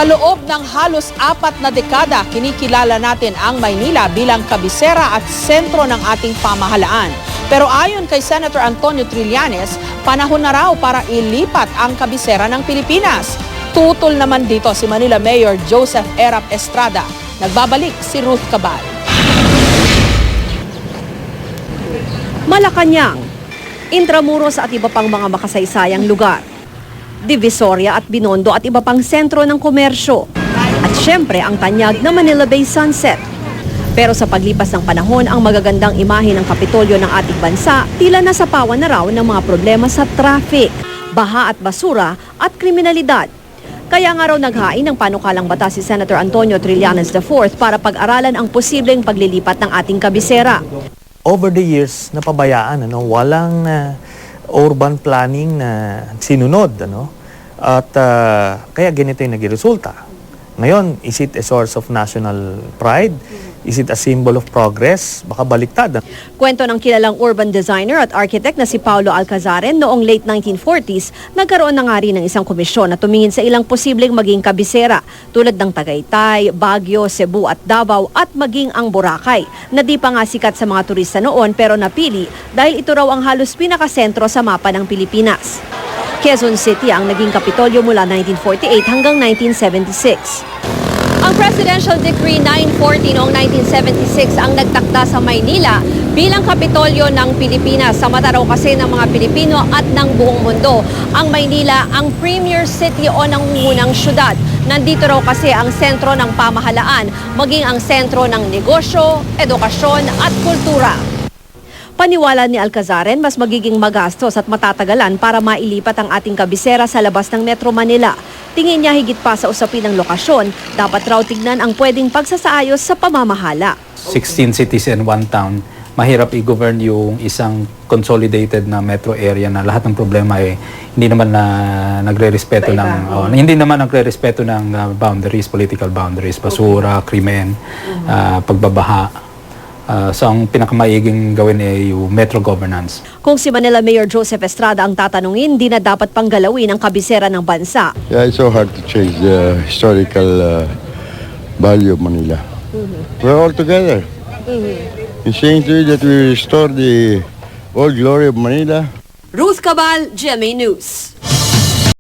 Sa loob ng halos 4 na dekada, kinikilala natin ang Maynila bilang kabisera at sentro ng ating pamahalaan. Pero ayon kay Senator Antonio Trillanes, panahon na raw para ilipat ang kabisera ng Pilipinas. Tutol naman dito si Manila Mayor Joseph Erap Estrada. Nagbabalik si Ruth Cabal. Malacanang, Intramuros at iba pang mga makasaysayang lugar. Divisoria at Binondo at iba pang sentro ng komersyo. At syempre ang tanyag na Manila Bay Sunset. Pero sa paglipas ng panahon, ang magagandang imahe ng Kapitolyo ng ating bansa tila nasapawan na raw ng mga problema sa traffic, baha at basura at kriminalidad. Kaya nga raw naghain ng panukalang batas si Senator Antonio Trillanes IV para pag-aralan ang posibleng paglilipat ng ating kabisera. Over the years, napabayaan, walang urban planning na sinunod, at kaya ganito yung naging resulta. Ngayon, is it a source of national pride? Is it a symbol of progress? Baka baliktad. Kwento ng kilalang urban designer at architect na si Paulo Alcazaren noong late 1940s, nagkaroon na nga rin ng isang komisyon na tumingin sa ilang posibleng maging kabisera tulad ng Tagaytay, Baguio, Cebu at Davao at maging ang Boracay na di pa nga sikat sa mga turista noon pero napili dahil ito raw ang halos pinakasentro sa mapa ng Pilipinas. Quezon City ang naging kapitolyo mula 1948 hanggang 1976. Ang Presidential Decree 940 noong 1976 ang nagtakda sa Maynila bilang kapitolyo ng Pilipinas. Sa mata raw kasi ng mga Pilipino at ng buong mundo, ang Maynila ang premier city o nangungunang syudad. Nandito raw kasi ang sentro ng pamahalaan, maging ang sentro ng negosyo, edukasyon at kultura. Paniwala ni Alcazaren, mas magiging magastos at matatagalan para mailipat ang ating kabisera sa labas ng Metro Manila. Tingin niya higit pa sa usapin ng lokasyon, dapat raw tignan ang pwedeng pagsasaayos sa pamamahala. 16 cities and 1 town, mahirap i-govern yung isang consolidated na metro area na lahat ng problema ay hindi naman nagre-respeto ng boundaries, political boundaries, basura, krimen, pagbabaha. So ang pinakamaiging gawin ay yung metro governance. Kung si Manila Mayor Joseph Estrada ang tatanungin, di na dapat panggalawin ang kabisera ng bansa. Yeah, it's so hard to change the historical value of Manila. We're all together. In saying to you that we restore the old glory of Manila. Ruth Cabal, GMA News.